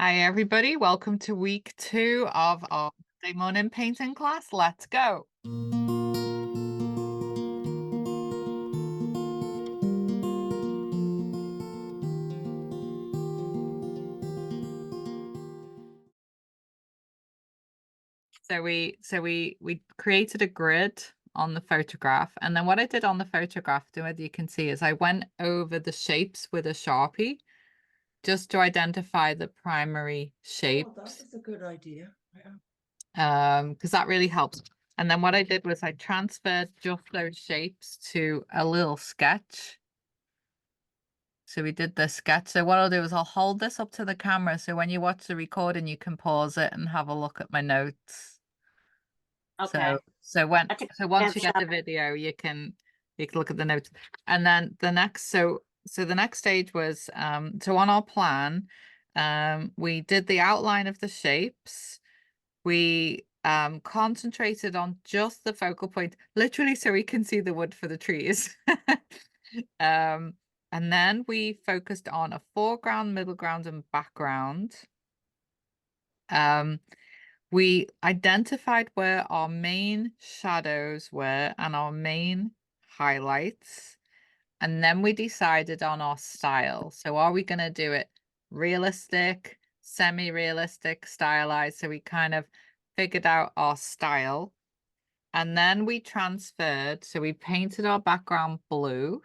Hi, everybody. Welcome to week 2 of our Monday morning painting class. Let's go. So we created a grid on the photograph, and then what I did on the photograph, you can see, is I went over the shapes with a Sharpie just to identify the primary Oh, that shapes, is a good idea. Yeah. because that really helps. And then what I did was I transferred just those shapes to a little sketch. So we did the sketch. So what I'll do is I'll hold this up to the camera so when you watch the recording, you can pause it and have a look at my notes. Okay. So once you get the Snapshot. video, you can look at the notes. And then the next stage was so on our plan, we did the outline of the shapes. We concentrated on just the focal point, literally so we can see the wood for the trees. Um, and then we focused on a foreground, middle ground, and background. We identified where our main shadows were and our main highlights. And then we decided on our style. So are we going to do it realistic, semi-realistic, stylized? So we kind of figured out our style. And then we transferred, so we painted our background blue.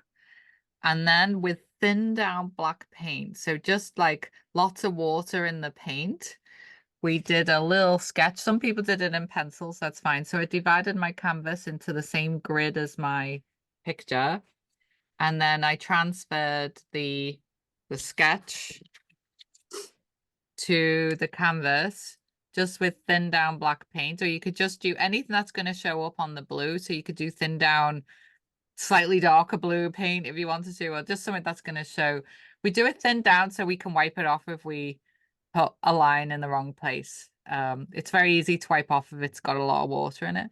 And then with thinned down black paint, so just like lots of water in the paint, we did a little sketch. Some people did it in pencils, that's fine. So I divided my canvas into the same grid as my picture. And then I transferred the sketch to the canvas just with thin down black paint, or you could just do anything that's going to show up on the blue. So you could do thin down slightly darker blue paint if you wanted to, or just something that's going to show. We do it thin down so we can wipe it off if we put a line in the wrong place. It's very easy to wipe off if it's got a lot of water in it.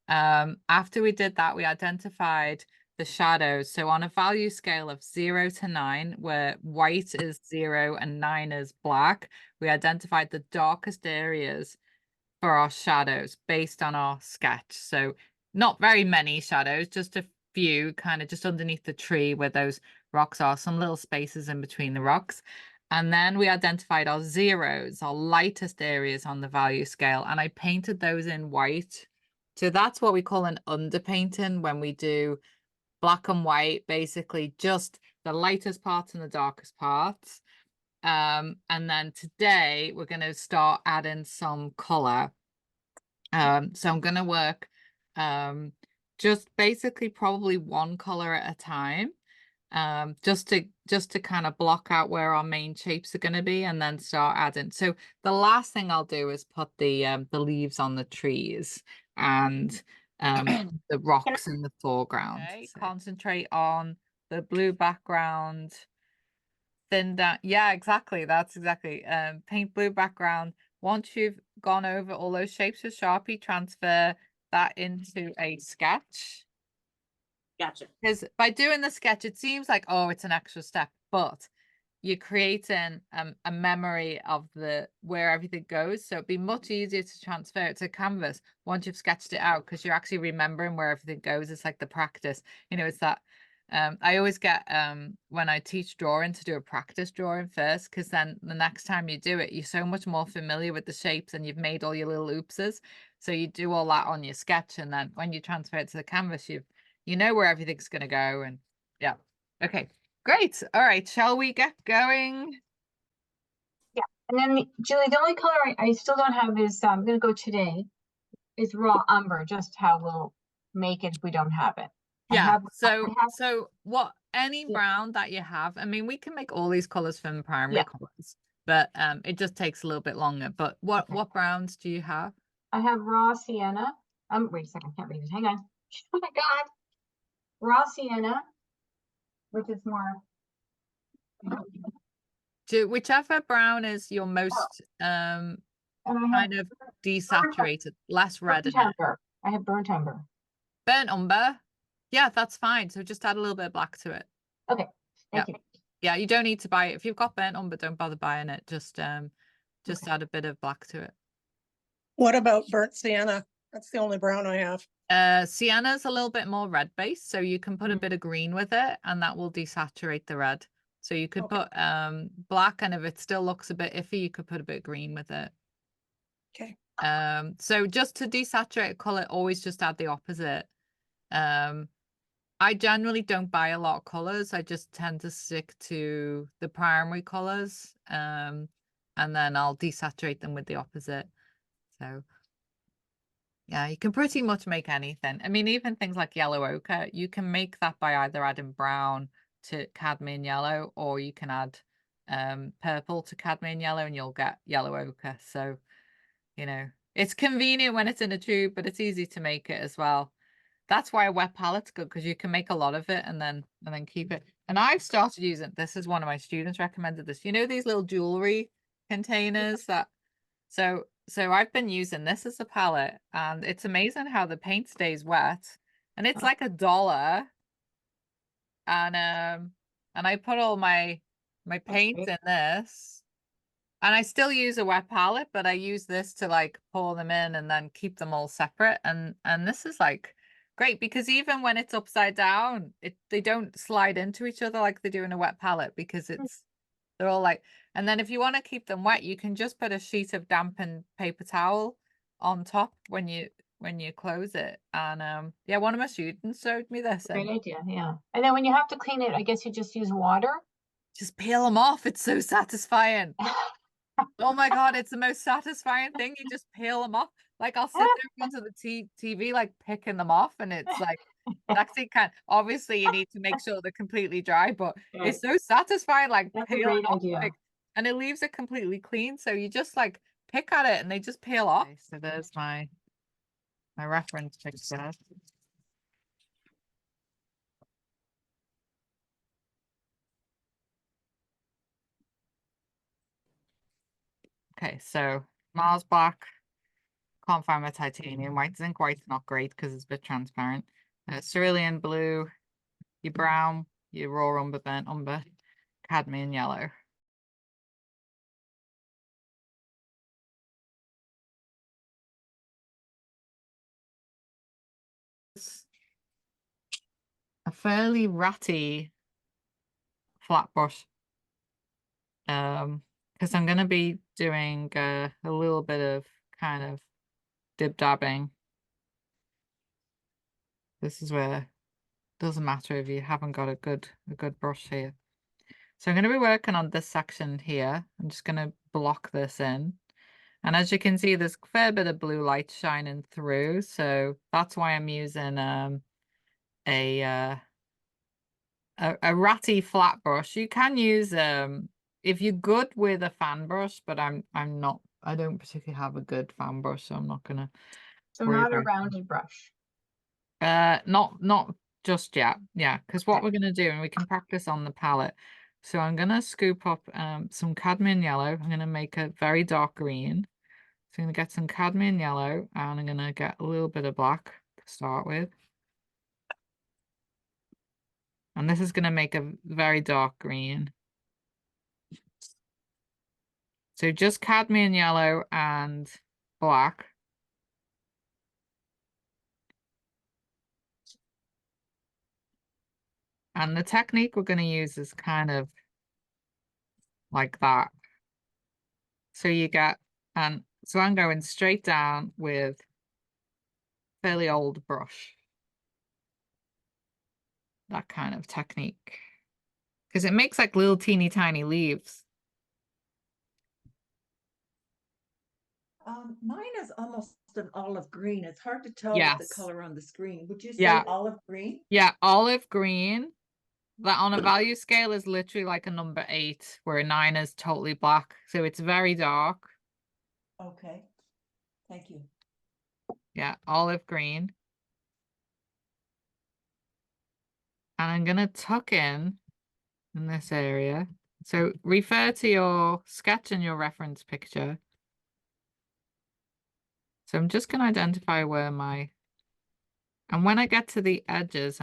After we did that, we identified the shadows. So on a value scale of 0 to 9, where white is 0 and 9 is black, we identified the darkest areas for our shadows based on our sketch. So not very many shadows, just a few, kind of just underneath the tree where those rocks are, some little spaces in between the rocks. And then we identified our zeros, our lightest areas on the value scale, and I painted those in white. So that's what we call an underpainting when we do black and white, basically just the lightest parts and the darkest parts. And then today we're going to start adding some color. So I'm going to work just basically probably one color at a time, just to kind of block out where our main shapes are going to be, and then start adding. So the last thing I'll do is put the leaves on the trees and the rocks in the foreground. Okay, so concentrate on the blue background, thin down. Yeah, exactly. That's exactly. Paint blue background. Once you've gone over all those shapes with Sharpie, transfer that into a sketch. Gotcha. Because by doing the sketch, it seems like, oh, it's an extra step, but you're creating a memory of where everything goes. So it'd be much easier to transfer it to canvas once you've sketched it out, because you're actually remembering where everything goes. It's like the practice, it's that. I always get when I teach drawing to do a practice drawing first, because then the next time you do it, you're so much more familiar with the shapes and you've made all your little oopses. So you do all that on your sketch, and then when you transfer it to the canvas, you know where everything's going to go. And yeah. Okay, great. All right. Shall we get going? Yeah. And then Julie, the only color I still don't have is, I'm going to go today, is raw umber, just how we'll make it if we don't have it. Yeah. So any brown that you have, I mean, we can make all these colors from primary colors, but it just takes a little bit longer. But what browns do you have? I have raw sienna. Wait a second, I can't read it. Hang on. Oh my God. Raw sienna, which is more. Whichever brown is your most kind of desaturated, less red. I have burnt umber. Burnt umber. Yeah, that's fine. So just add a little bit of black to it. Okay. Thank you. Yeah, you don't need to buy it. If you've got burnt umber, don't bother buying it. Just just Okay. add a bit of black to it. What about burnt sienna? That's the only brown I have. Sienna's a little bit more red based, so you can put a Mhm. bit of green with it and that will desaturate the red. So you could Okay. put black, and if it still looks a bit iffy, you could put a bit of green with it. Okay. So just to desaturate a color, always just add the opposite. I generally don't buy a lot of colors. I just tend to stick to the primary colors. And then I'll desaturate them with the opposite. So yeah, you can pretty much make anything. I mean, even things like yellow ochre, you can make that by either adding brown to cadmium yellow, or you can add purple to cadmium yellow and you'll get yellow ochre. So, you know, it's convenient when it's in a tube, but it's easy to make it as well. That's why a wet palette's good, because you can make a lot of it and then keep it. And I've started using, this is one of my students recommended this. You know, these little jewelry containers that, so I've been using this as a palette, and it's amazing how the paint stays wet. And it's like $1. And I put all my paints great. in this. And I still use a wet palette, but I use this to like pour them in and then keep them all separate. And this is like great, because even when it's upside down, they don't slide into each other like they do in a wet palette, because they're all like, and then if you want to keep them wet, you can just put a sheet of dampened paper towel on top when you close it. And yeah, one of my students showed me this, Great and idea, yeah. And then when you have to clean it, I guess you just use water. just peel them off. It's so satisfying. Oh my God, it's the most satisfying thing. You just peel them off. Like I'll sit there in front of the TV, like picking them off, and it's like actually obviously you need to make sure they're completely dry, but it's so satisfying, like That's a peel great off, idea. like, and it leaves it completely clean. So you just like pick at it and they just peel off. Okay, so there's my reference picture. Okay, so Mars black. Can't find my titanium. White zinc white's not great because it's a bit transparent. Cerulean blue, your brown, your raw umber, burnt umber, cadmium yellow. It's a fairly ratty flat brush. Because I'm gonna be doing a little bit of kind of dib dabbing. This is where it doesn't matter if you haven't got a good brush here. So I'm going to be working on this section here. I'm just going to block this in. And as you can see, there's a fair bit of blue light shining through. So that's why I'm using a ratty flat brush. You can use if you're good with a fan brush, but I'm not, I don't particularly have a good fan brush, so I'm not gonna So worry not a about it. rounded brush. Not just yet. Yeah, because what Okay. we're gonna do, and we can practice on the palette. So I'm gonna scoop up some cadmium yellow. I'm gonna make a very dark green. So I'm gonna get some cadmium yellow, and I'm gonna get a little bit of black to start with. And this is gonna make a very dark green. So just cadmium yellow and black. And the technique we're gonna use is kind of like that. So you get, and so I'm going straight down with fairly old brush. That kind of technique. Because it makes like little teeny tiny leaves. Mine is almost an olive green. It's hard to tell with the Yes. color on the screen. Would you say Yeah. olive green? Yeah, olive green. That on a value scale is literally like a number 8, where a 9 is totally black. So it's very dark. Okay. Thank you. Yeah, olive green. And I'm gonna tuck in this area. So refer to your sketch and your reference picture. So I'm just gonna identify where and when I get to the edges,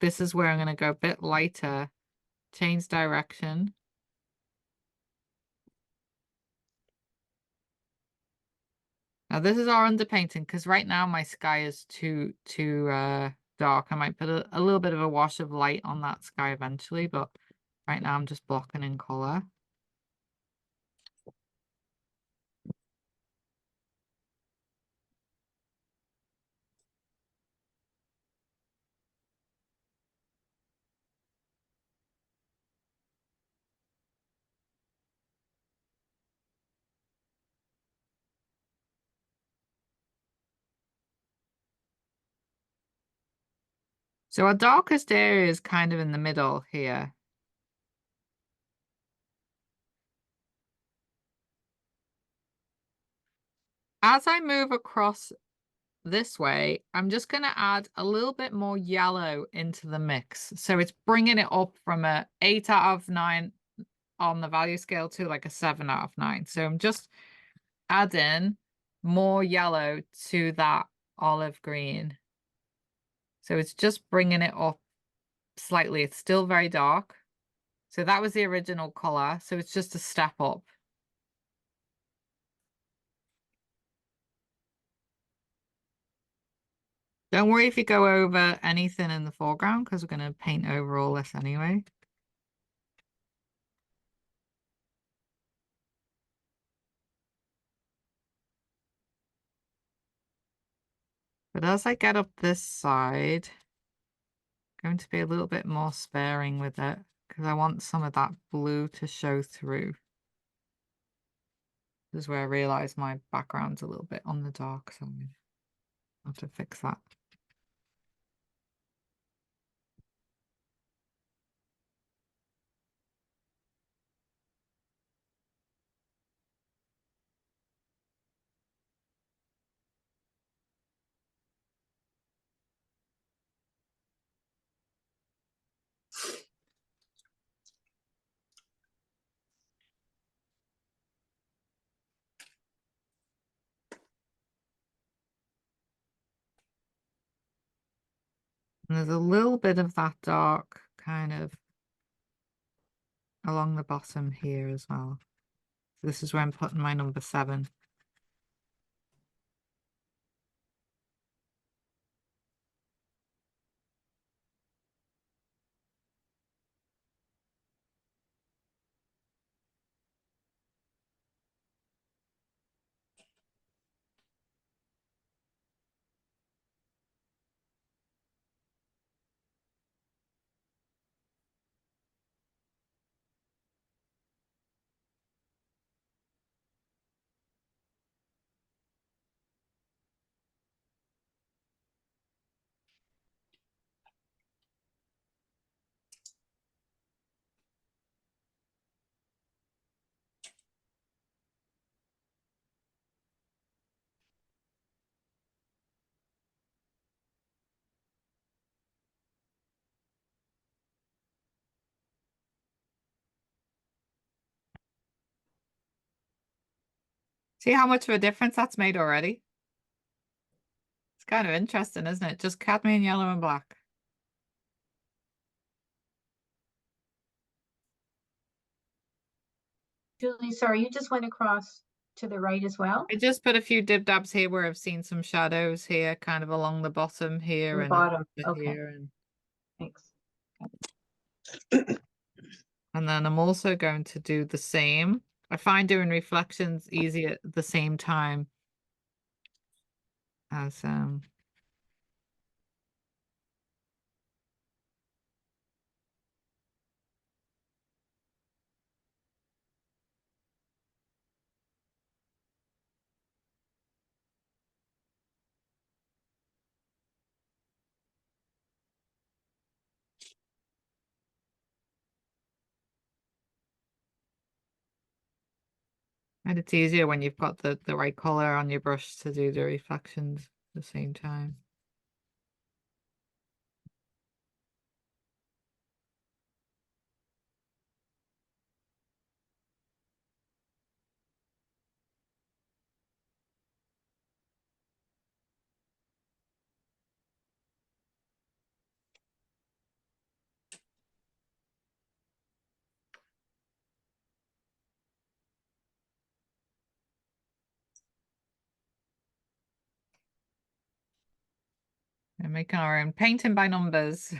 this is where I'm gonna go a bit lighter, change direction. Now this is our underpainting because right now my sky is too dark. I might put a little bit of a wash of light on that sky eventually, but right now I'm just blocking in color. So our darkest area is kind of in the middle here. As I move across this way, I'm just going to add a little bit more yellow into the mix. So it's bringing it up from a 8 out of 9 on the value scale to like a 7 out of 9. So I'm just adding more yellow to that olive green. So it's just bringing it up slightly. It's still very dark. So that was the original color. So it's just a step up. Don't worry if you go over anything in the foreground because we're going to paint over all this anyway. But as I get up this side, I'm going to be a little bit more sparing with it because I want some of that blue to show through. This is where I realize my background's a little bit on the dark, so I'm going to have to fix that. And there's a little bit of that dark kind of along the bottom here as well. This is where I'm putting my number 7. See how much of a difference that's made already? It's kind of interesting, isn't it? Just cadmium yellow and black. Julie, sorry, you just went across to the right as well? I just put a few dib dabs here where I've seen some shadows here, kind of along the bottom here The and bottom, over okay. here. Thanks. And then I'm also going to do the same. I find doing reflections easy at the same time as and it's easier when you've got the right color on your brush to do the reflections at the same time. We're making our own painting by numbers.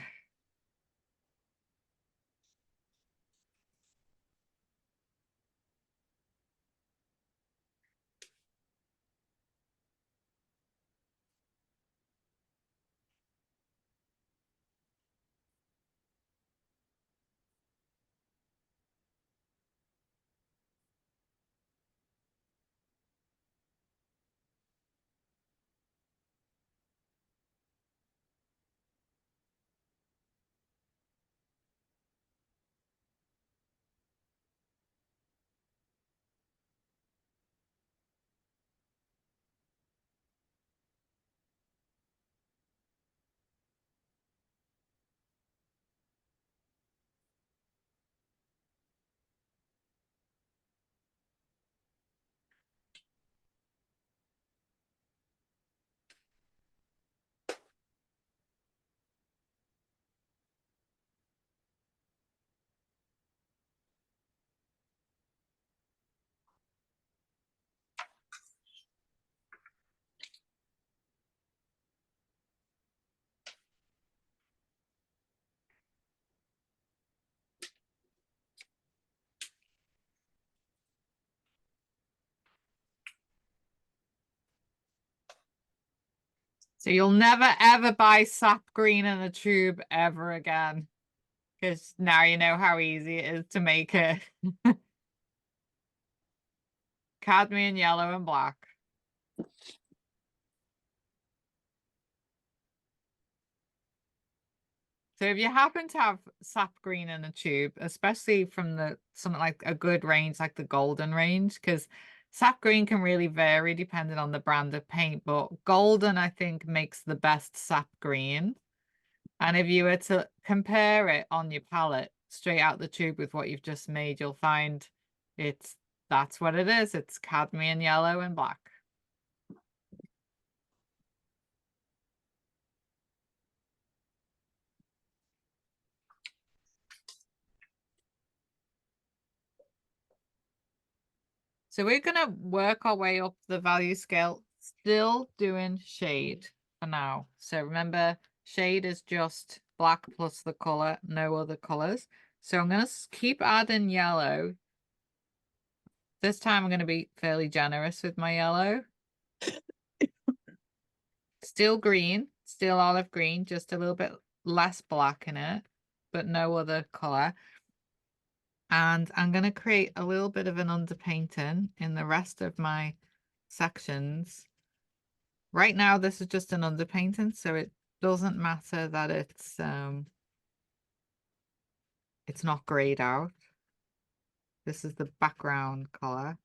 So you'll never ever buy sap green in a tube ever again. Because now you know how easy it is to make it. Cadmium, yellow, and black. So if you happen to have sap green in a tube, especially from something like a good range, like the golden range, because sap green can really vary depending on the brand of paint, but golden, I think, makes the best sap green. And if you were to compare it on your palette straight out the tube with what you've just made, you'll find that's what it is. It's cadmium, yellow, and black. So we're going to work our way up the value scale, still doing shade for now. So remember, shade is just black plus the color, no other colors. So I'm going to keep adding yellow. This time I'm going to be fairly generous with my yellow. Still green, still olive green, just a little bit less black in it, but no other color. And I'm going to create a little bit of an underpainting in the rest of my sections. Right now, this is just an underpainting, so it doesn't matter that it's not grayed out. This is the background color.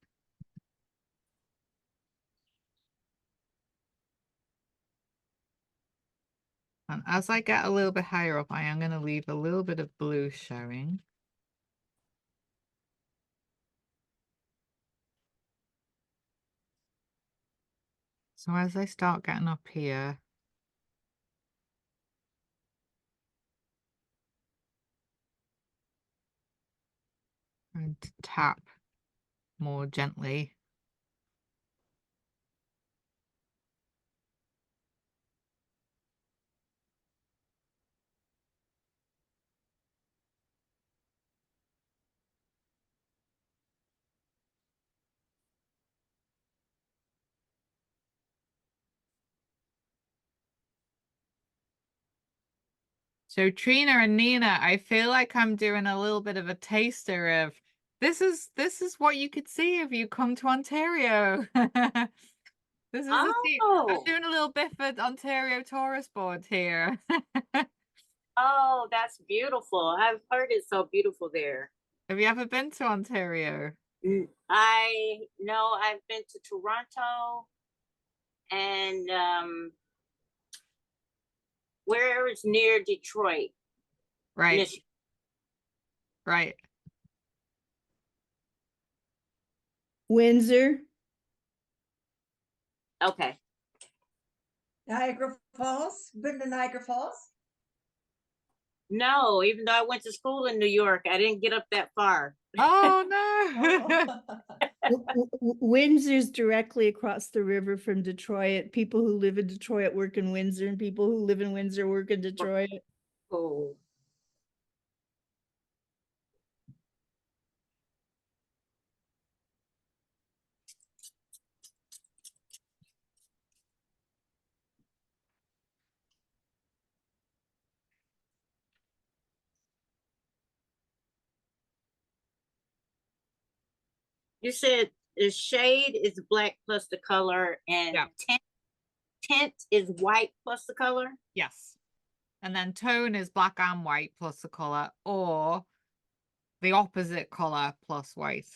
And as I get a little bit higher up, I am going to leave a little bit of blue showing. So as I start getting up here, and to tap more gently. So Trina and Nina, I feel like I'm doing a little bit of a taster of this is what you could see if you come to Ontario. This is I'm Oh, doing a little bit for Ontario tourist board here. oh, that's beautiful. I've heard it's so beautiful there. Have you ever been to Ontario? I know I've been to Toronto and where is near Detroit? Right. Michigan. Right. Windsor. Okay. Niagara Falls, been to Niagara Falls? No, even though I went to school in New York, I didn't get up that far. Oh no. Windsor's directly across the river from Detroit. People who live in Detroit work in Windsor, and people who live in Windsor work in Detroit. Oh. You said the shade is black plus the color, and Yeah. tint is white plus the color. Yes. And then tone is black and white plus the color, or the opposite color plus white.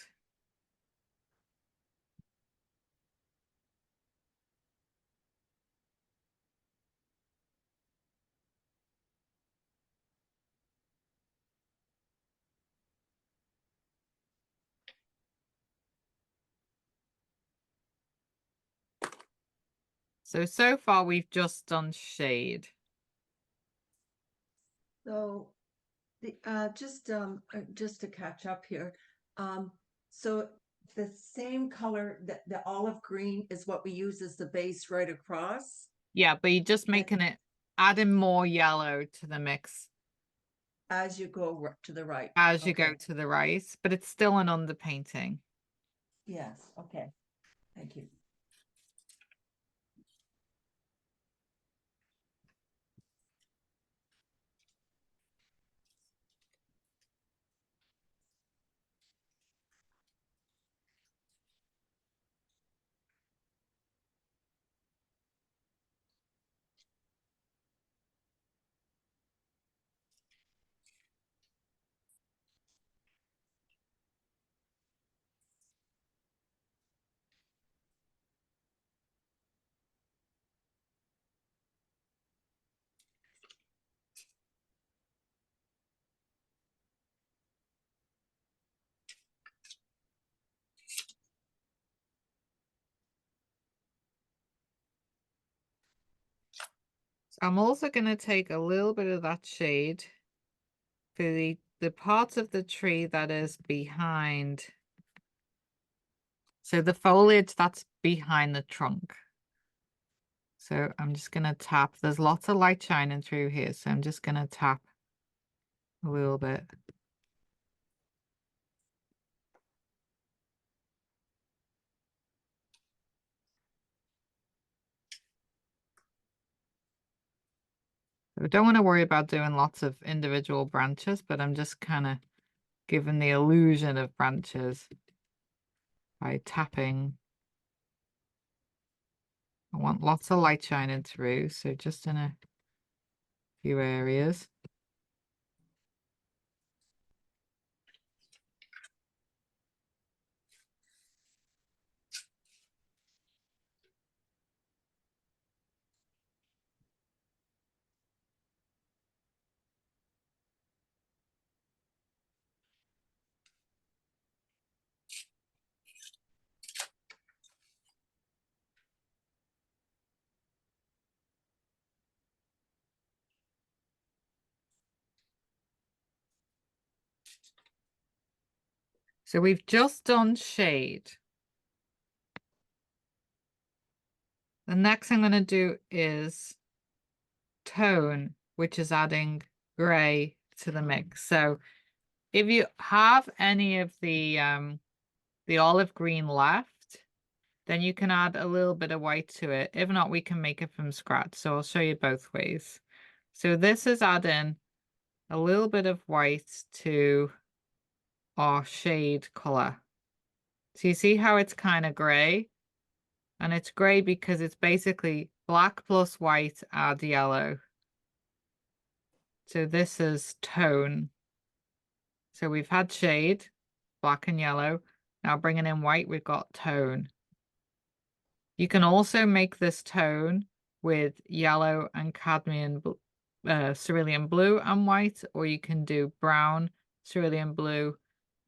So far we've just done shade. So the just to catch up here. So the same color, the olive green is what we use as the base right across Yeah, but you're just making it, adding more yellow to the mix as you go to the right. as you go Okay. to the right, but it's still an underpainting. Yes, okay. Thank you. So I'm also going to take a little bit of that shade for the part of the tree that is behind. So the foliage that's behind the trunk. So I'm just going to tap. There's lots of light shining through here, so I'm just going to tap a little bit. We don't want to worry about doing lots of individual branches, but I'm just kind of giving the illusion of branches by tapping. I want lots of light shining through, so just in a few areas. So we've just done shade. The next thing I'm going to do is tone, which is adding gray to the mix. So if you have any of the olive green left, then you can add a little bit of white to it. If not, we can make it from scratch. So I'll show you both ways. So this is adding a little bit of white to our shade color. So you see how it's kind of gray? And it's gray because it's basically black plus white add yellow. So this is tone. So we've had shade, black and yellow. Now bringing in white, we've got tone. You can also make this tone with yellow and cadmium, cerulean blue and white, or you can do brown, cerulean blue,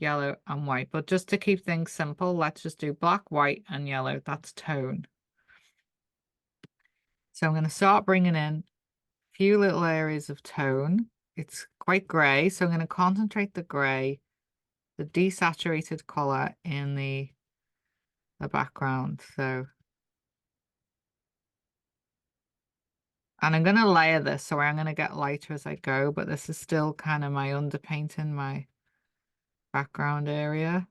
yellow and white. But just to keep things simple, let's just do black, white and yellow. That's tone. So I'm going to start bringing in a few little areas of tone. It's quite gray, so I'm going to concentrate the gray, the desaturated color in the background. So, and I'm going to layer this, so I'm going to get lighter as I go, but this is still kind of my underpaint in my background area.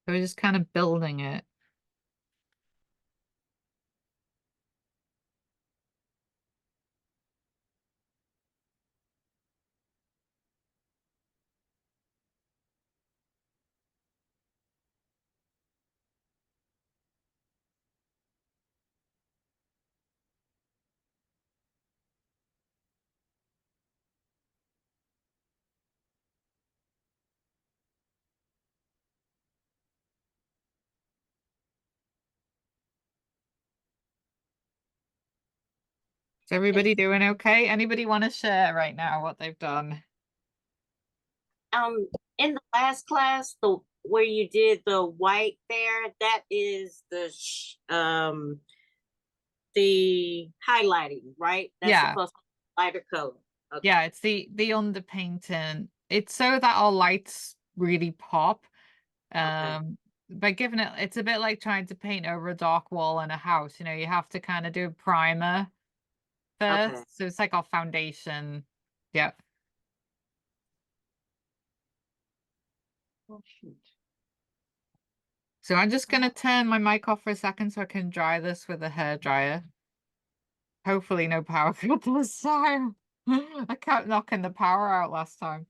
So we're just kind of building it. Is everybody doing okay? Anybody want to share right now what they've done? In the last class, the where you did the white there, that is the highlighting, right? That's Yeah. supposed to be lighter color. Okay. Yeah, it's the underpainting. It's so that our lights really pop. Okay. By giving it's a bit like trying to paint over a dark wall in a house. You know, you have to kind of do a primer Okay. first. So it's like our foundation. Yeah. Oh, shoot. So I'm just gonna turn my mic off for a second so I can dry this with a hair dryer. Hopefully no power cut this time. I kept knocking the power out last time.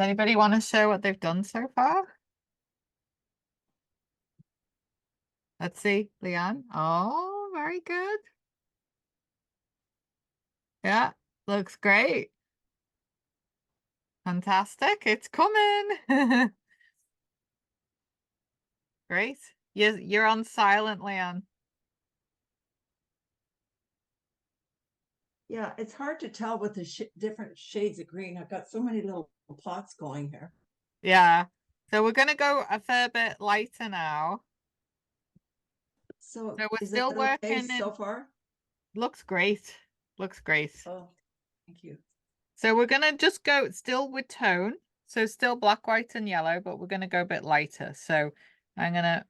anybody want to show what they've done so far? Let's see, Leanne. Oh, very good. Yeah, looks great. Fantastic. It's coming. Great. You're on silent, Leanne. Yeah, it's hard to tell with the different shades of green. I've got so many little plots going here. Yeah. So we're gonna go a fair bit lighter now. So So we're is it still okay working so in, far? looks great. Looks great. Oh, thank you. So we're gonna just go still with tone. So still black, white, and yellow, but we're gonna go a bit lighter. So I'm gonna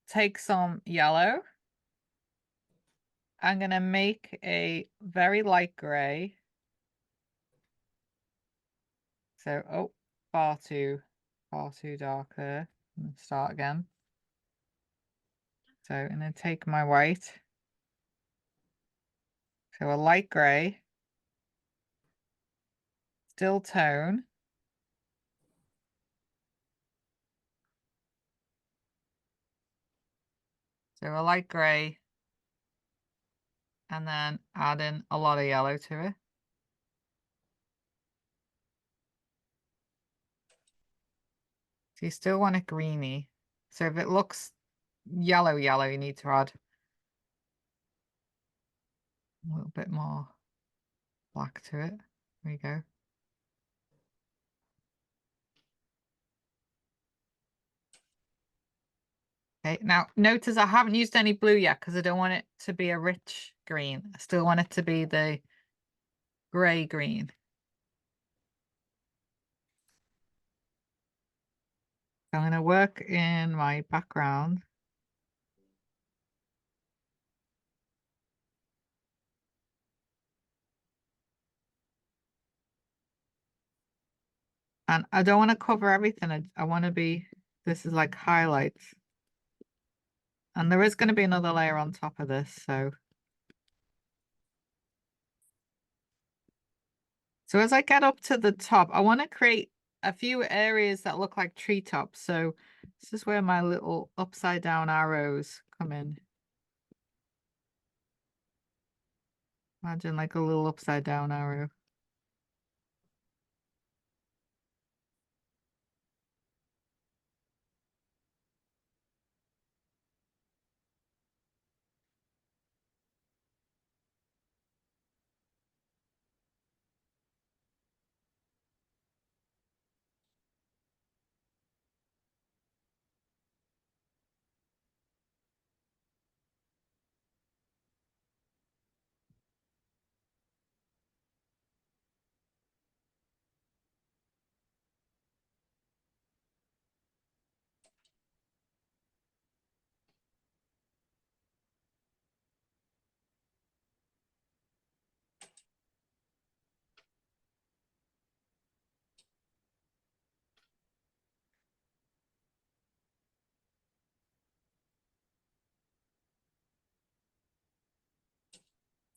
take some yellow. I'm gonna make a very light gray. So, oh, far too dark there. Start again. So I'm gonna take my white. So a light gray. Still tone. So a light gray. And then add in a lot of yellow to it. So you still want it greeny. So if it looks yellow, you need to add a little bit more black to it. There you go. Okay, now notice I haven't used any blue yet because I don't want it to be a rich green. I still want it to be the gray green. So I'm going to work in my background. And I don't want to cover everything. I want to be, this is like highlights. And there is going to be another layer on top of this, so. So as I get up to the top, I want to create a few areas that look like treetops. So this is where my little upside down arrows come in. Imagine like a little upside down arrow.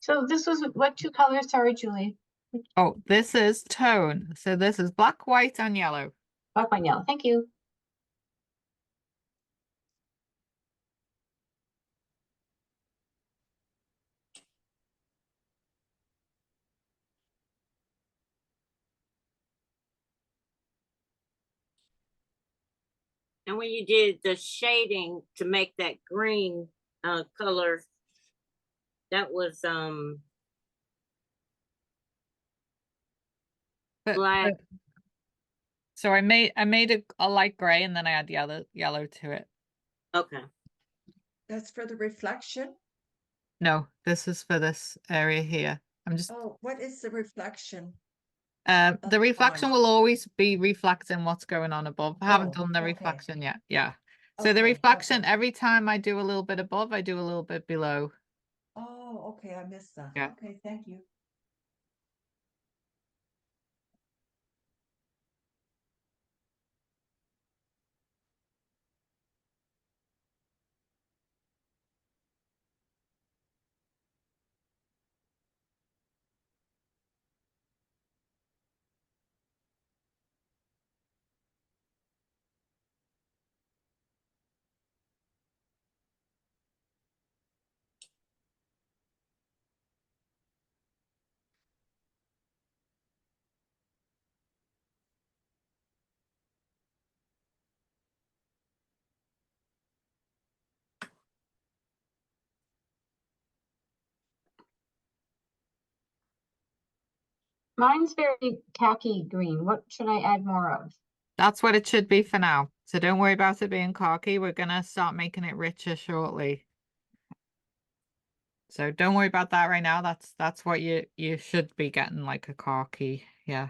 So this was what two colors? Sorry, Julie. Oh, this is tone. So this is black, white, and yellow. Black, white, yellow. Thank you. And when you did the shading to make that green color, that was black. So I made a light gray and then I add yellow to it. Okay. That's for the reflection. No, this is for this area here. I'm just Oh, what is the reflection? the reflection on. will always be reflecting what's going on above. I haven't Oh, done the okay. reflection yet. Yeah. So the Okay, reflection, okay. every time I do a little bit above, I do a little bit below. Oh, okay, I missed that. Yeah. Okay, thank you. Mine's very khaki green. What should I add more of? That's what it should be for now. So don't worry about it being khaki. We're gonna start making it richer shortly. So don't worry about that right now. That's what you should be getting, like a khaki. Yeah.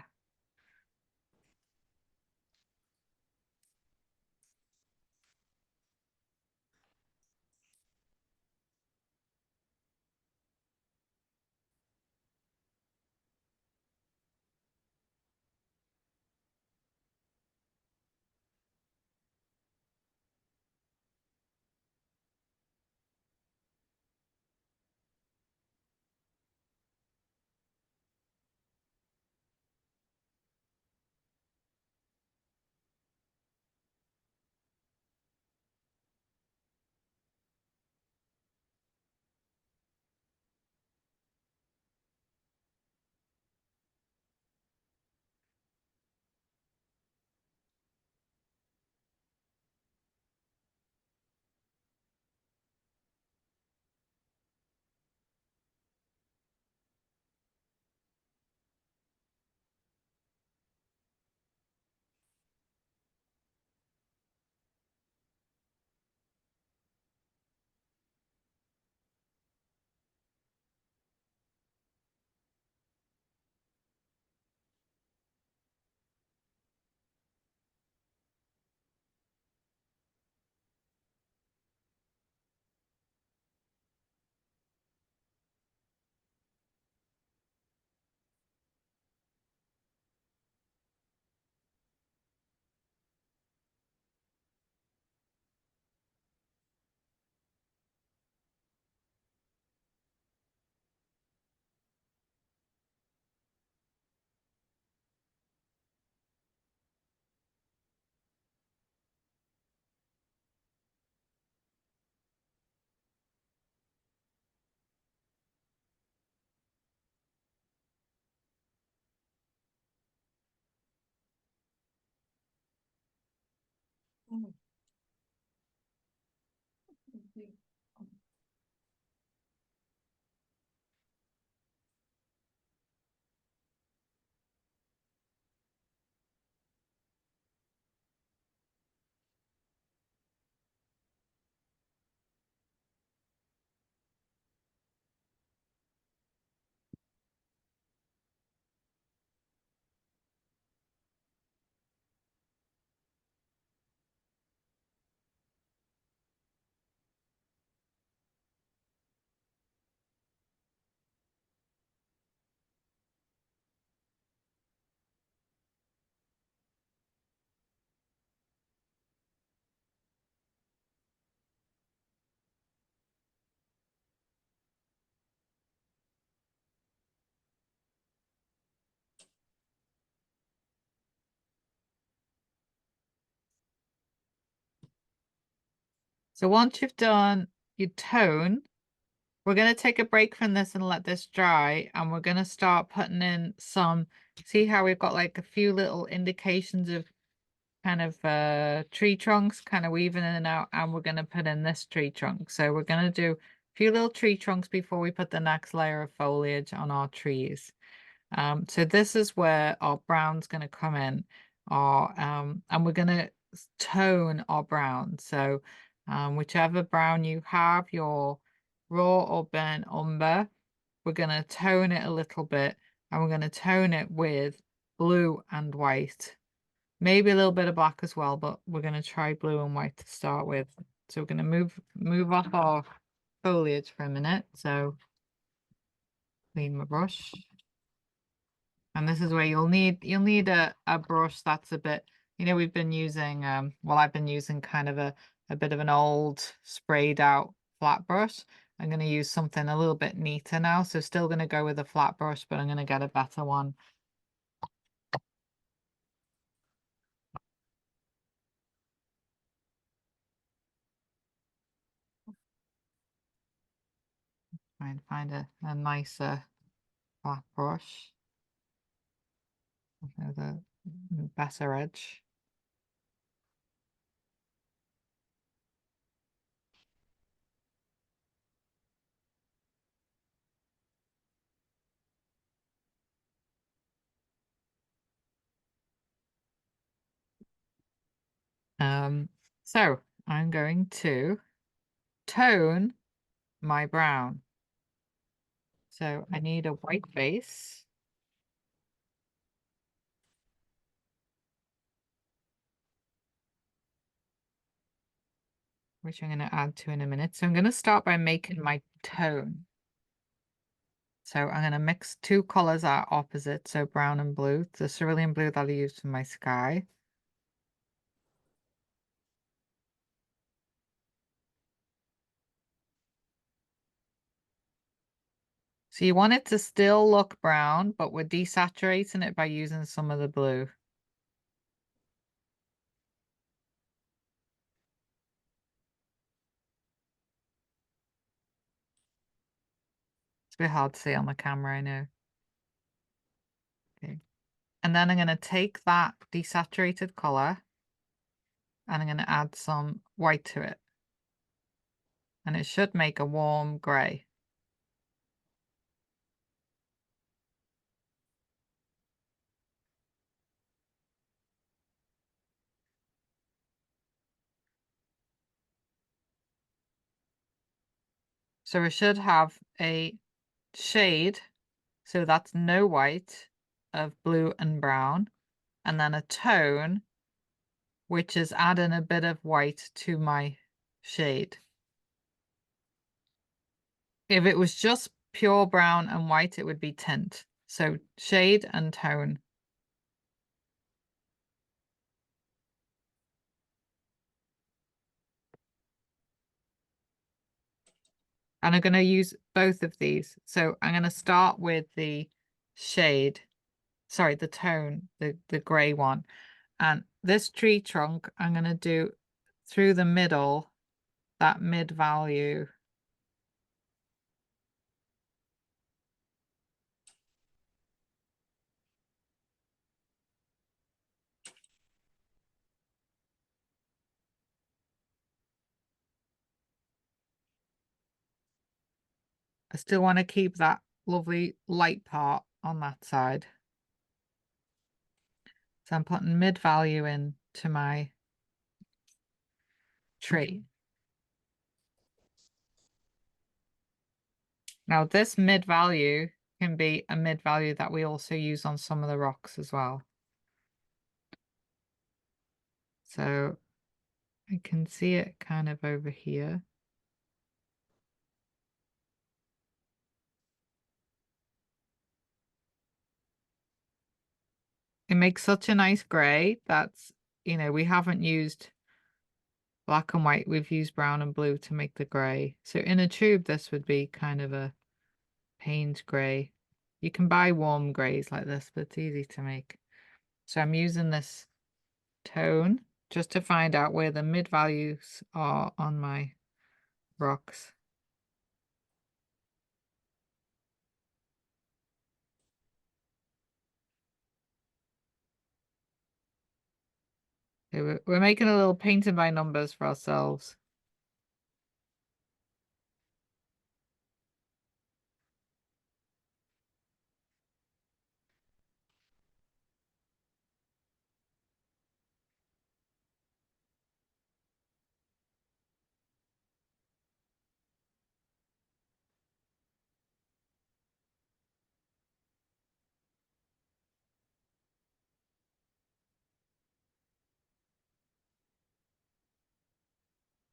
So once you've done your tone, we're going to take a break from this and let this dry, and we're going to start putting in some, see how we've got like a few little indications of kind of tree trunks kind of weaving in and out, and we're going to put in this tree trunk. So we're going to do a few little tree trunks before we put the next layer of foliage on our trees. So this is where our brown's going to come in, and we're going to tone our brown. So whichever brown you have, your raw or burnt umber, we're going to tone it a little bit, and we're going to tone it with blue and white. Maybe a little bit of black as well, but we're going to try blue and white to start with. So we're going to move off our foliage for a minute. So clean my brush. And this is where you'll need a brush that's a bit, we've been using well, I've been using kind of a bit of an old sprayed out flat brush. I'm going to use something a little bit neater now. So still going to go with a flat brush, but I'm going to get a better one. Try and find a nicer flat brush with a better edge. So I'm going to tone my brown. So I need a white base. Which I'm going to add to in a minute. So I'm going to start by making my tone. So I'm going to mix two colors that are opposite, so brown and blue. The cerulean blue that I used for my sky. So you want it to still look brown, but we're desaturating it by using some of the blue. It's a bit hard to see on the camera, I know. Okay. And then I'm going to take that desaturated color and I'm going to add some white to it. And it should make a warm gray. So we should have a shade, so that's no white, of blue and brown, and then a tone, which is adding a bit of white to my shade. If it was just pure brown and white, it would be tint. So shade and tone. And I'm going to use both of these. So I'm going to start with the shade, sorry, the tone, the gray one. And this tree trunk, I'm going to do through the middle, that mid value. I still want to keep that lovely light part on that side. So I'm putting mid value in to my tree. Now this mid value can be a mid value that we also use on some of the rocks as well. So I can see it kind of over here. It makes such a nice gray that's, you know, we haven't used black and white, we've used brown and blue to make the gray. So in a tube, this would be kind of a paint gray. You can buy warm grays like this, but it's easy to make. So I'm using this tone just to find out where the mid values are on my rocks. So we're making a little painting by numbers for ourselves.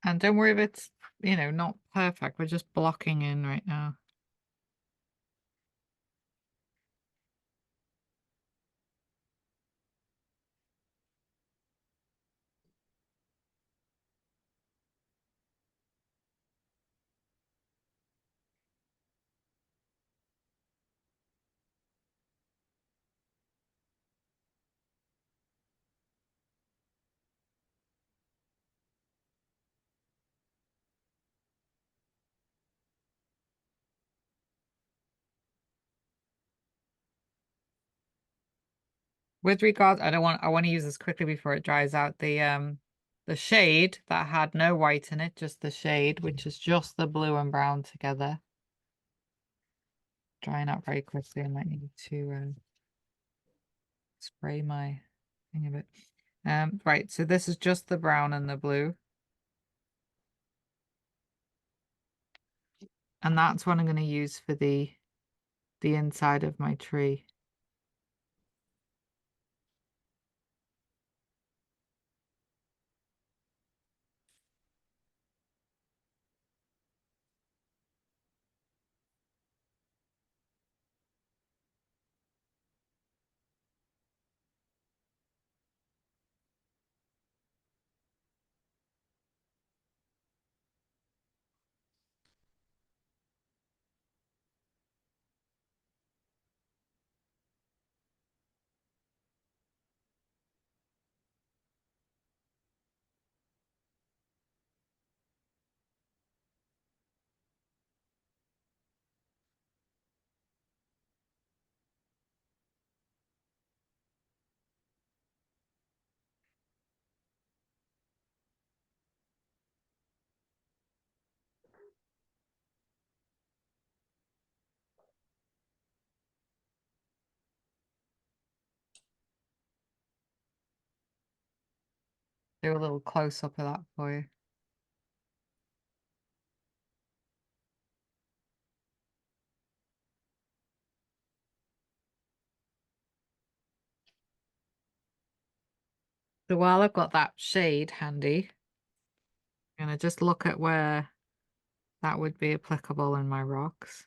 And don't worry if it's, you know, not perfect. We're just blocking in right now. With regard, I want to use this quickly before it dries out. The shade that had no white in it, just the shade, which is just the blue and brown together. Drying out very quickly. I might need to spray my thing a bit. Right, so this is just the brown and the blue. And that's what I'm going to use for the inside of my tree. Do a little close up of that for you. So while I've got that shade handy, I'm going to just look at where that would be applicable in my rocks.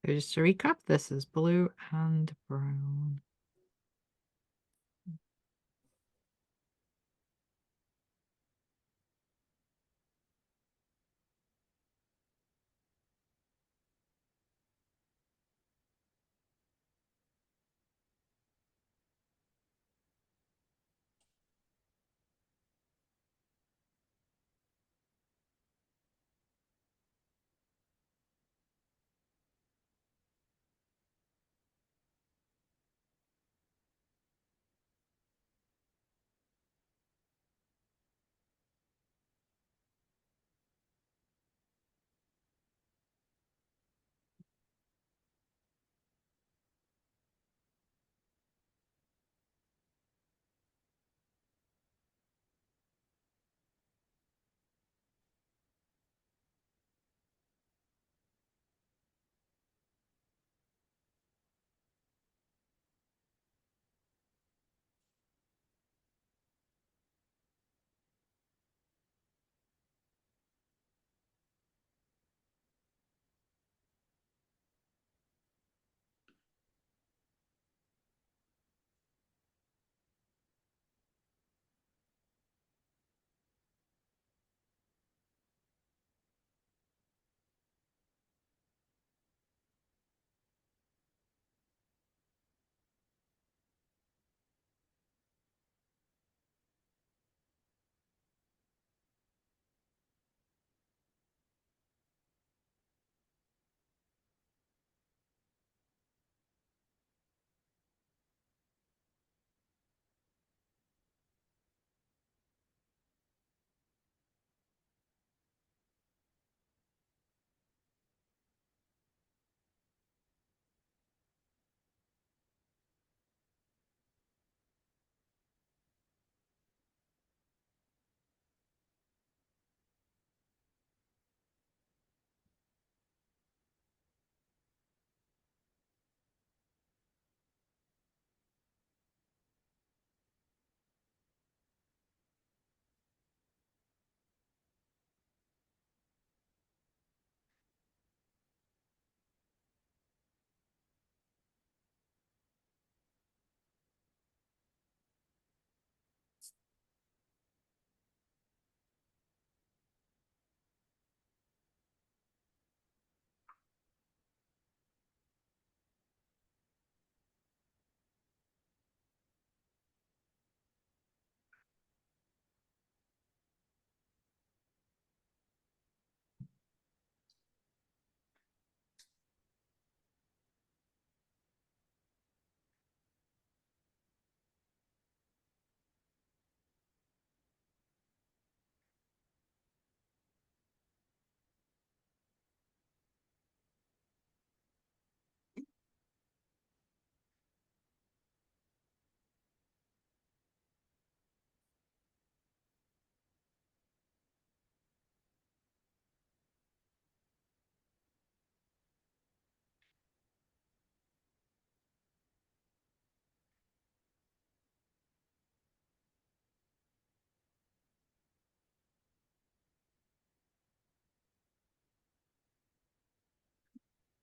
So just to recap, this is blue and brown.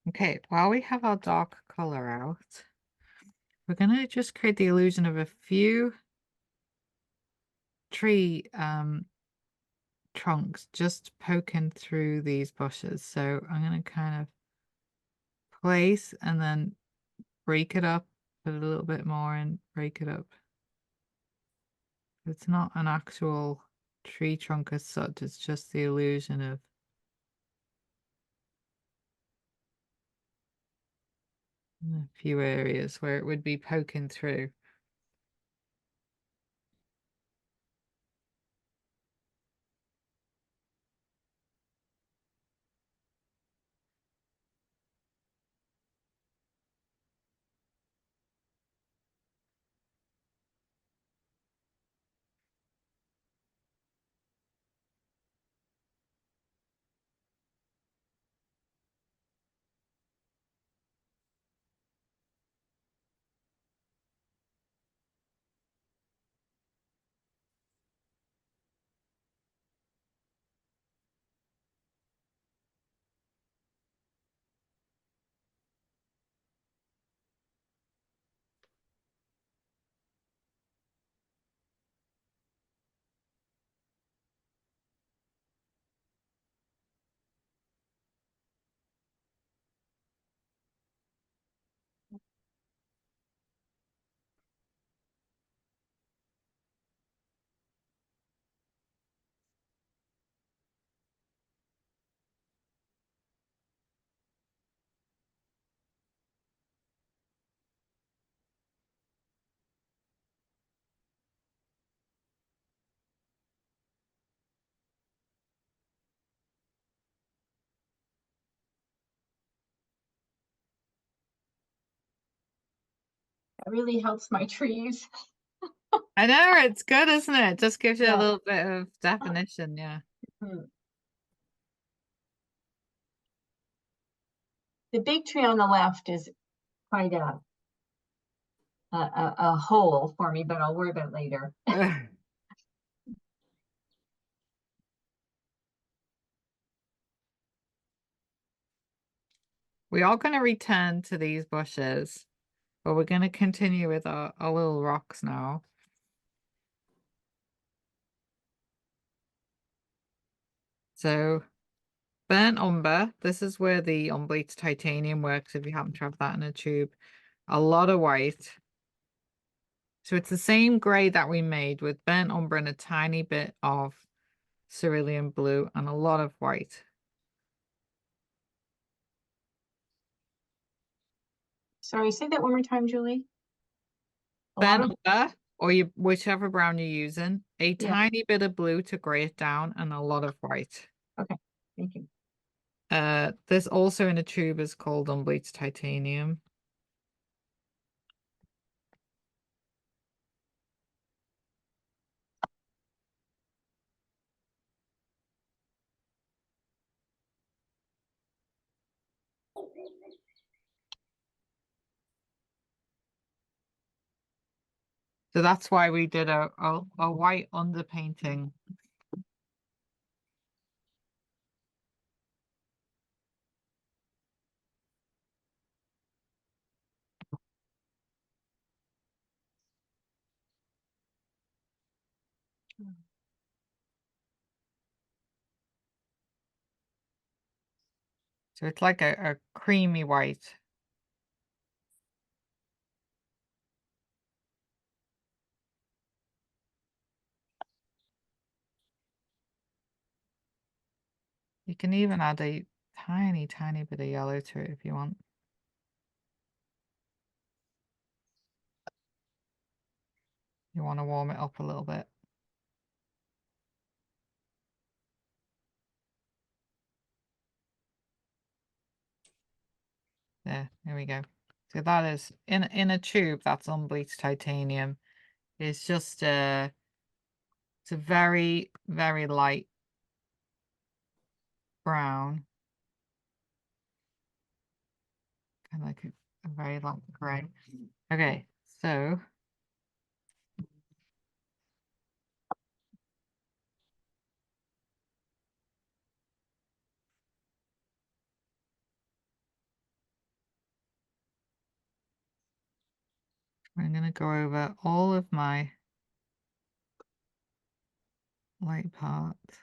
Okay, while we have our dark color out, we're gonna just create the illusion of a few tree trunks just poking through these bushes. So I'm gonna kind of place and then break it up, put a little bit more and break it up. It's not an actual tree trunk as such, it's just the illusion of a few areas where it would be poking through. It really helps my trees. I know, it's good, isn't it? Just gives you a Yeah. little bit of definition, yeah. Hmm. The big tree on the left is quite a hole for me, but I'll worry about it later. We are going to return to these bushes, but we're going to continue with our little rocks now. So, burnt umber, this is where the unbleached titanium works if you happen to have that in a tube. A lot of white. So it's the same grey that we made with burnt umber and a tiny bit of cerulean blue and a lot of white. Sorry, say that one more time, Julie. A lot Burnt of, umber, or whichever brown you're using, a Yeah. tiny bit of blue to grey it down, and a lot of white. okay, thank you. This also in a tube is called unbleached titanium. So that's why we did a white underpainting. So it's like a creamy white. You can even add a tiny, tiny bit of yellow to it if you want. You want to warm it up a little bit. There we go. So that is in a tube that's unbleached titanium. It's just it's a very, very light brown. Kind of like a very light gray. Okay, so I'm gonna go over all of my light parts.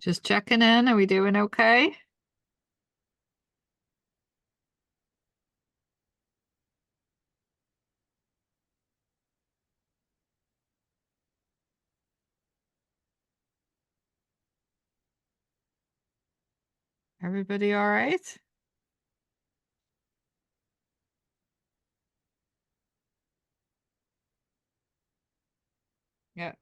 Just checking in. Are we doing okay? Everybody all right? Yeah.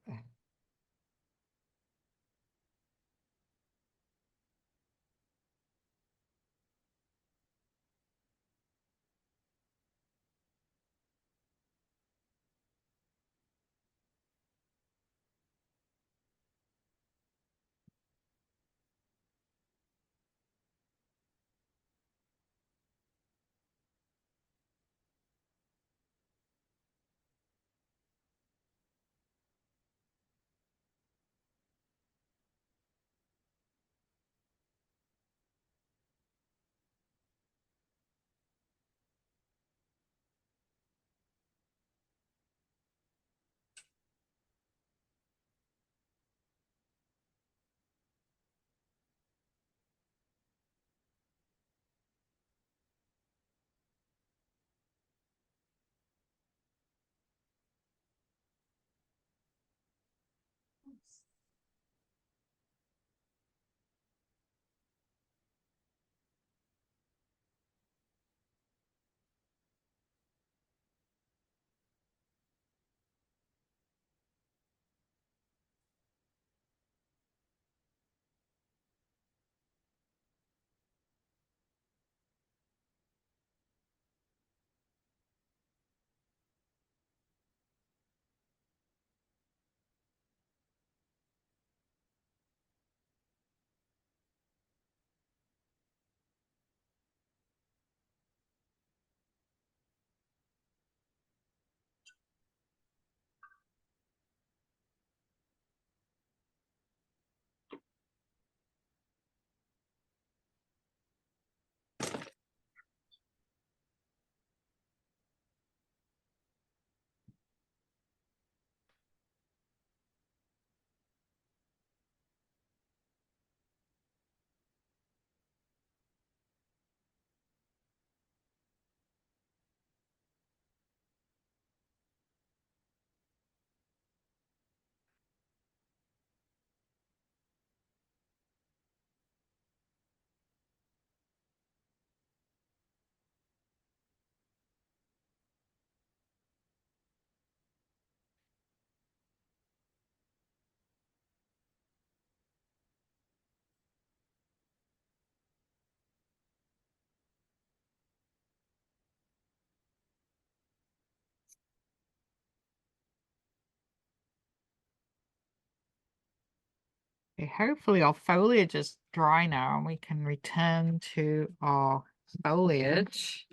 Okay, hopefully our foliage is dry now and we can return to our foliage.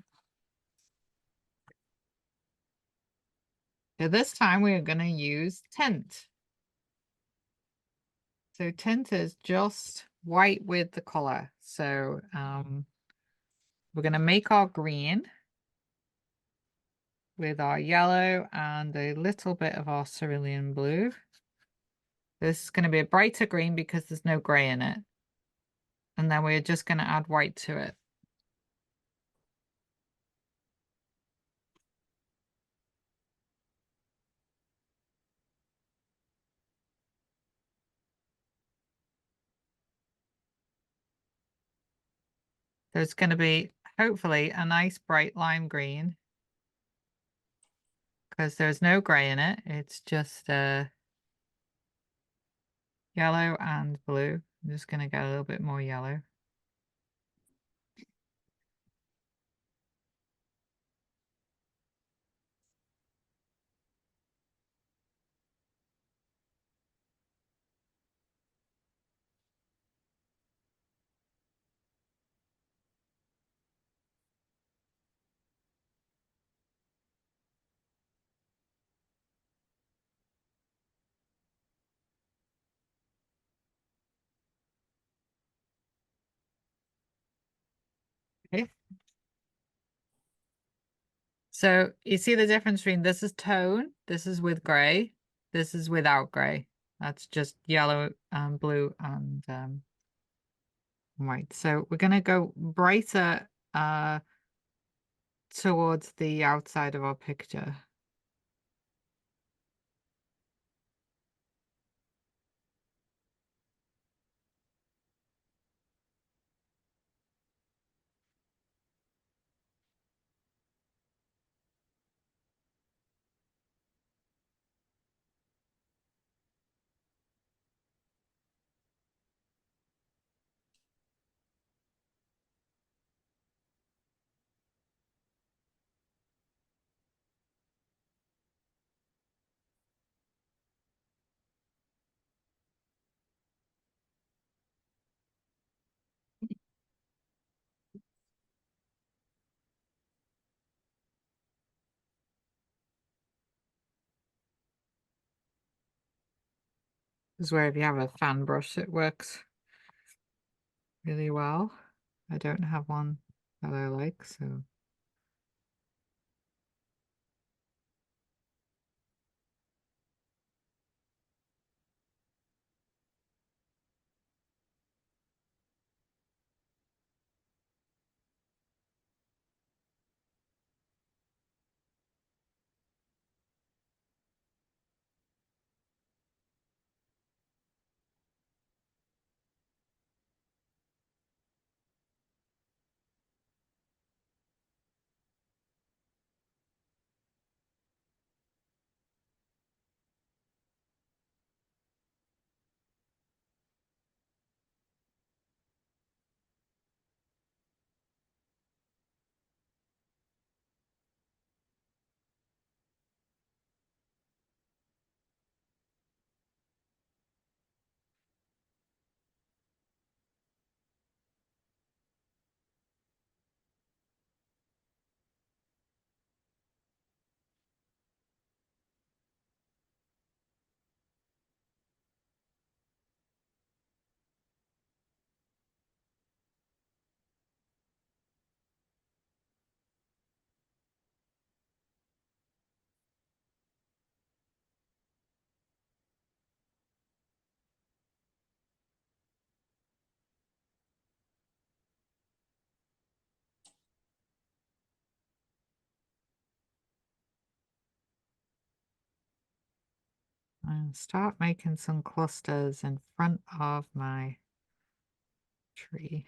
So this time we are going to use tint. So tint is just white with the color. So we're going to make our green with our yellow and a little bit of our cerulean blue. This is going to be a brighter green because there's no gray in it. And then we're just going to add white to it. There's going to be hopefully a nice bright lime green because there's no gray in it. It's just yellow and blue. I'm just going to get a little bit more yellow. Okay. So you see the difference between this is tone, this is with gray, this is without gray. That's just yellow, blue, and white. So we're gonna go brighter towards the outside of our picture. This is where if you have a fan brush, it works really well. I don't have one that I like, so. And start making some clusters in front of my tree.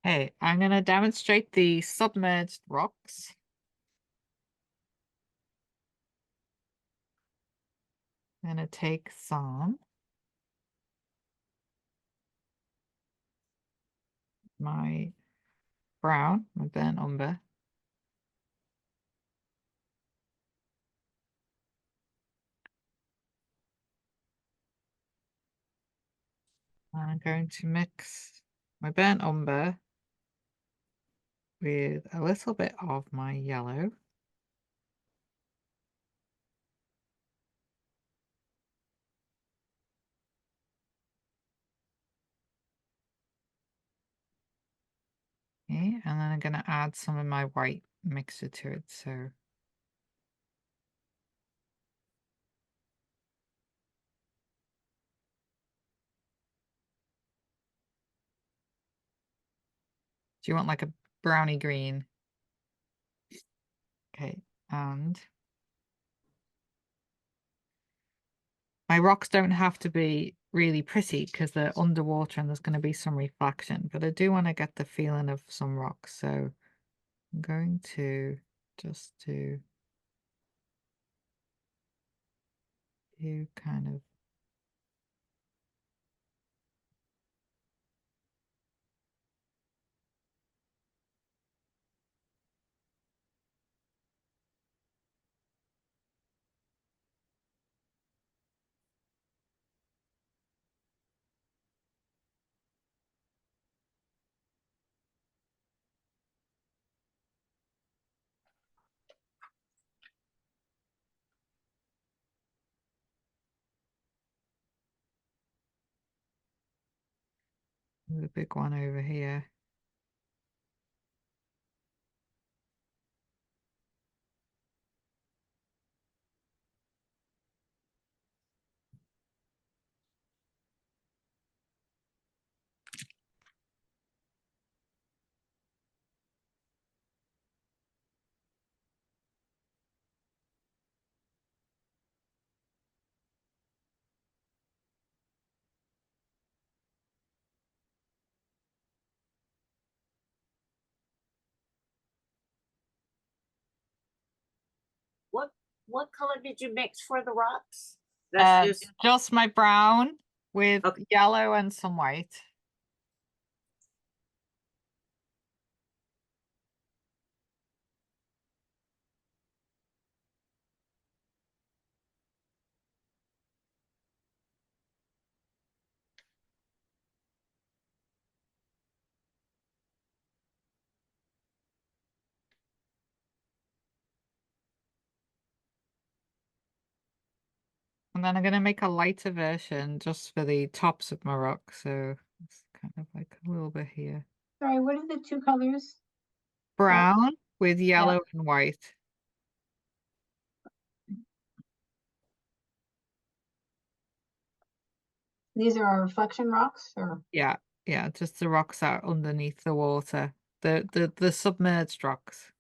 Hey, I'm going to demonstrate the submerged rocks. I'm going to take some my brown, my burnt umber. I'm going to mix my burnt umber with a little bit of my yellow. Okay, and then I'm going to add some of my white mixture to it. So do you want like a brownie green? Okay, and my rocks don't have to be really pretty because they're underwater and there's going to be some reflection, but I do want to get the feeling of some rocks. So I'm going to just do kind of the big one over here. What color did you mix for the rocks? That's Just my brown with Okay. yellow and some white. And then I'm going to make a lighter version just for the tops of my rock. So it's kind of like a little bit here. Sorry, what are the two colors? Brown with yellow and white. These are our reflection rocks or? Yeah, yeah, just the rocks out underneath the water. The submerged rocks.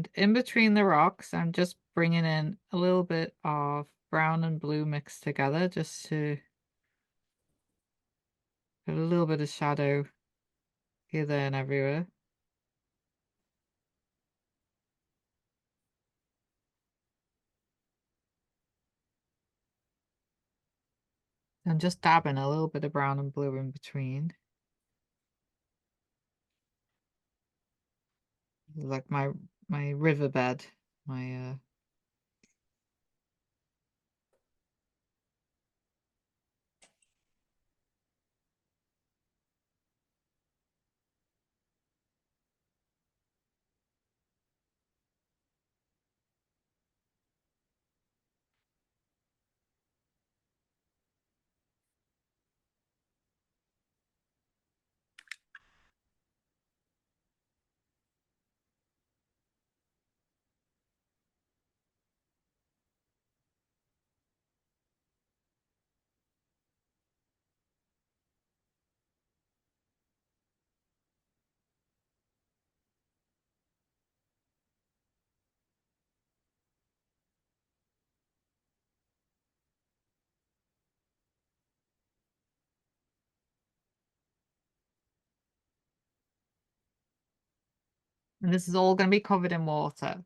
And in between the rocks, I'm just bringing in a little bit of brown and blue mixed together just to put a little bit of shadow here, there, and everywhere. I'm just dabbing a little bit of brown and blue in between. Like my riverbed, my and this is all going to be covered in water.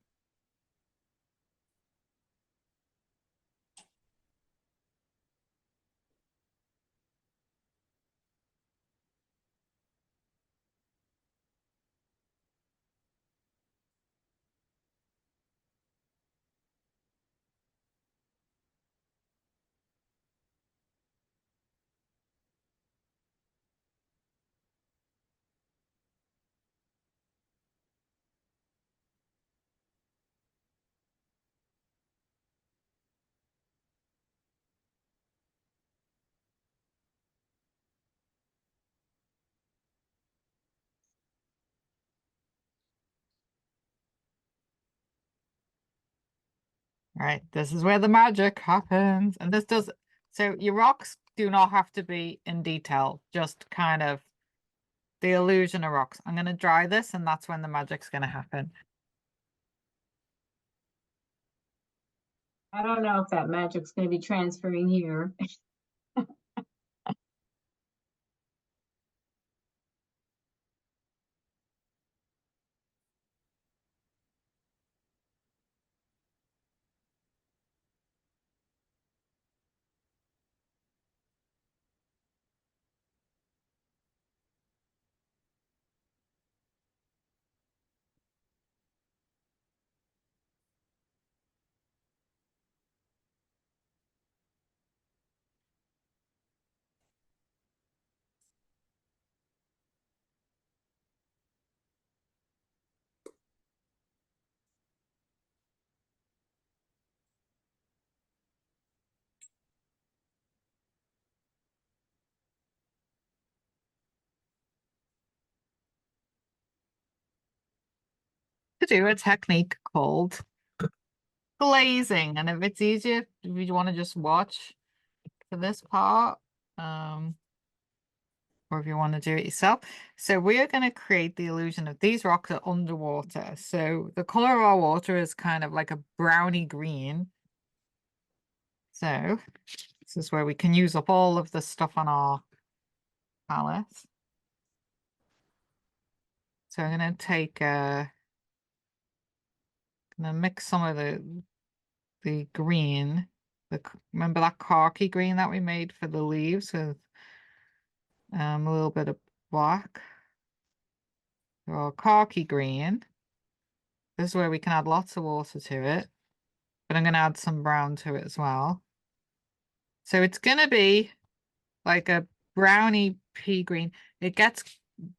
Right, this is where the magic happens. And this does, so your rocks do not have to be in detail, just kind of the illusion of rocks. I'm going to dry this and that's when the magic's going to happen. I don't know if that magic's gonna be transferring here. To do a technique called glazing. And if it's easier, if you want to just watch for this part, or if you want to do it yourself. So we are going to create the illusion of these rocks are underwater. So the color of our water is kind of like a browny green. So this is where we can use up all of the stuff on our palette. So I'm going to take gonna mix some of the green. Remember that khaki green that we made for the leaves with a little bit of black. Or khaki green. This is where we can add lots of water to it. But I'm going to add some brown to it as well. So it's going to be like a browny pea green. It gets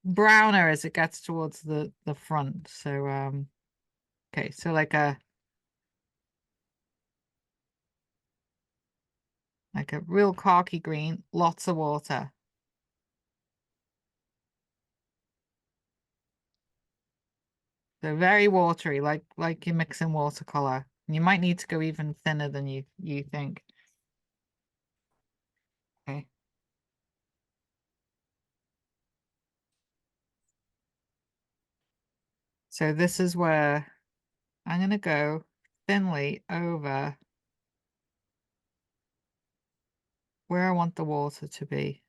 browner as it gets towards the front. So okay, so like a real khaki green, lots of water. So very watery, like you're mixing watercolor. And you might need to go even thinner than you think. Okay. So this is where I'm going to go thinly over where I want the water to be.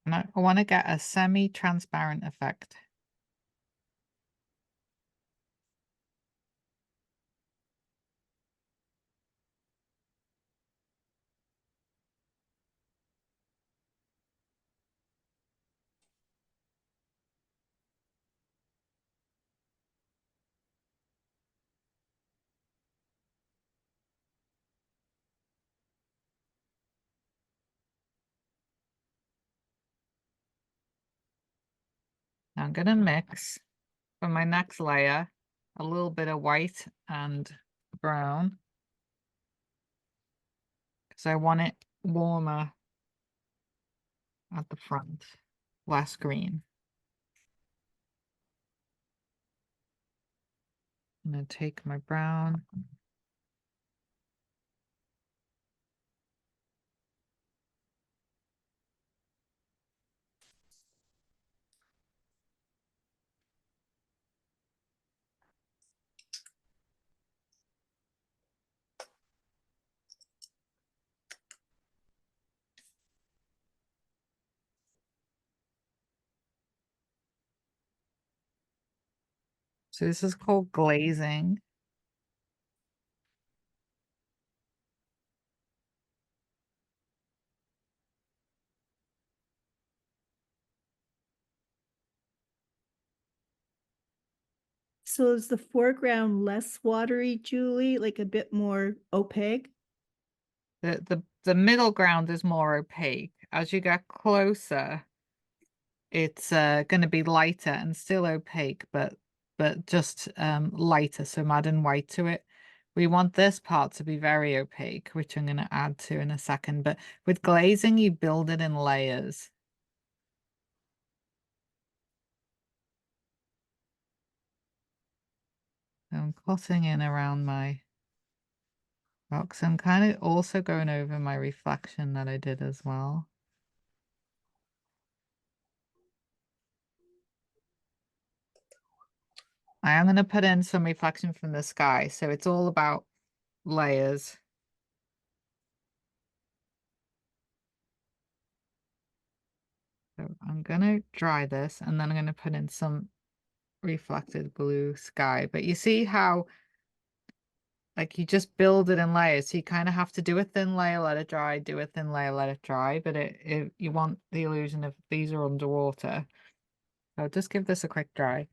And I want to get a semi-transparent effect. Now I'm going to mix for my next layer a little bit of white and brown because I want it warmer at the front, less green. I'm going to take my brown. So this is called glazing. So is the foreground less watery, Julie, like a bit more opaque? The middle ground is more opaque. As you get closer, it's going to be lighter and still opaque, but just lighter. So I'm adding white to it. We want this part to be very opaque, which I'm going to add to in a second. But with glazing, you build it in layers. So I'm cutting in around my box. I'm kind of also going over my reflection that I did as well. I am going to put in some reflection from the sky. So it's all about layers. So I'm going to dry this and then I'm going to put in some reflected blue sky. But you see how like you just build it in layers. So you kind of have to do a thin layer, let it dry, do a thin layer, let it dry. But you want the illusion of these are underwater. So just give this a quick dry.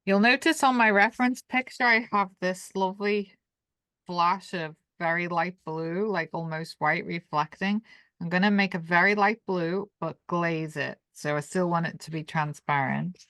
You'll notice on my reference picture, I have this lovely flash of very light blue, like almost white reflecting. I'm going to make a very light blue, but glaze it. So I still want it to be transparent.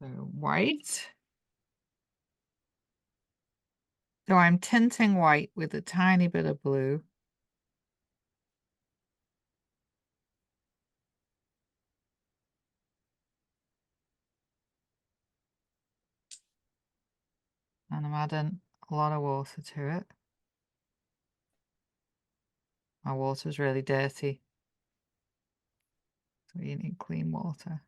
So white. So I'm tinting white with a tiny bit of blue. And I'm adding a lot of water to it. My water's really dirty. So you need clean water.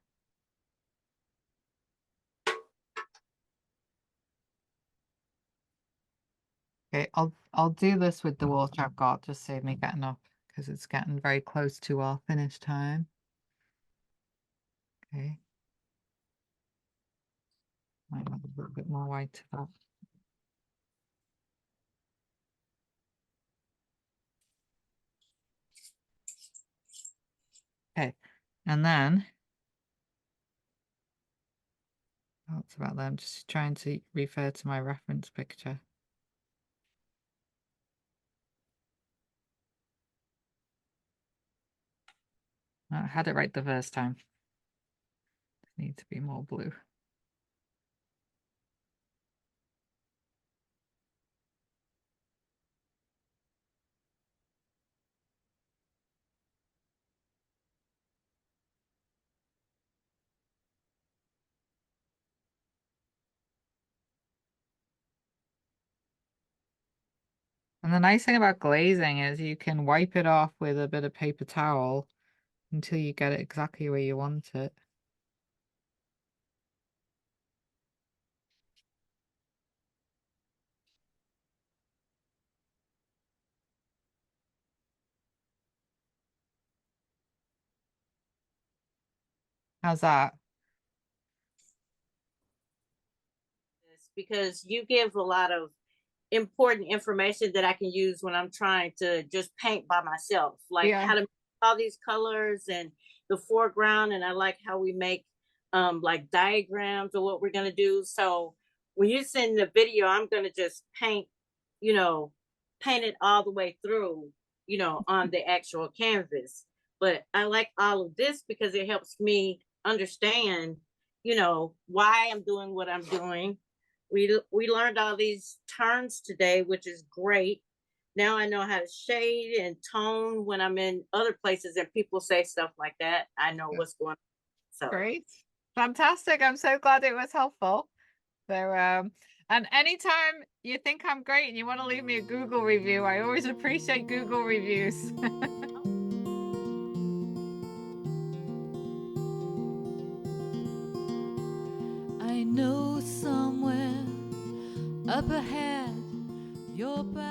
Okay, I'll do this with the water I've got, just save me getting up because it's getting very close to our finish time. Okay. Might add a little bit more white to that. Okay, and then that's about that. I'm just trying to refer to my reference picture. I had it right the first time. Need to be more blue. And the nice thing about glazing is you can wipe it off with a bit of paper towel until you get it exactly where you want it. How's that? Because you give a lot of important information that I can use when I'm trying to just paint by myself, like Yeah. how to make all these colors and the foreground. And I like how we make like diagrams of what we're going to do. So when you send the video, I'm going to just paint, paint it all the way through, on the actual canvas. But I like all of this because it helps me understand, why I'm doing what I'm doing. We learned all these terms today, which is great. Now I know how to shade and tone when I'm in other places and people say stuff like that. I know what's going on. So Great. Fantastic. I'm so glad it was helpful. So, and anytime you think I'm great and you want to leave me a Google review, I always appreciate Google reviews. I know somewhere up ahead you're back.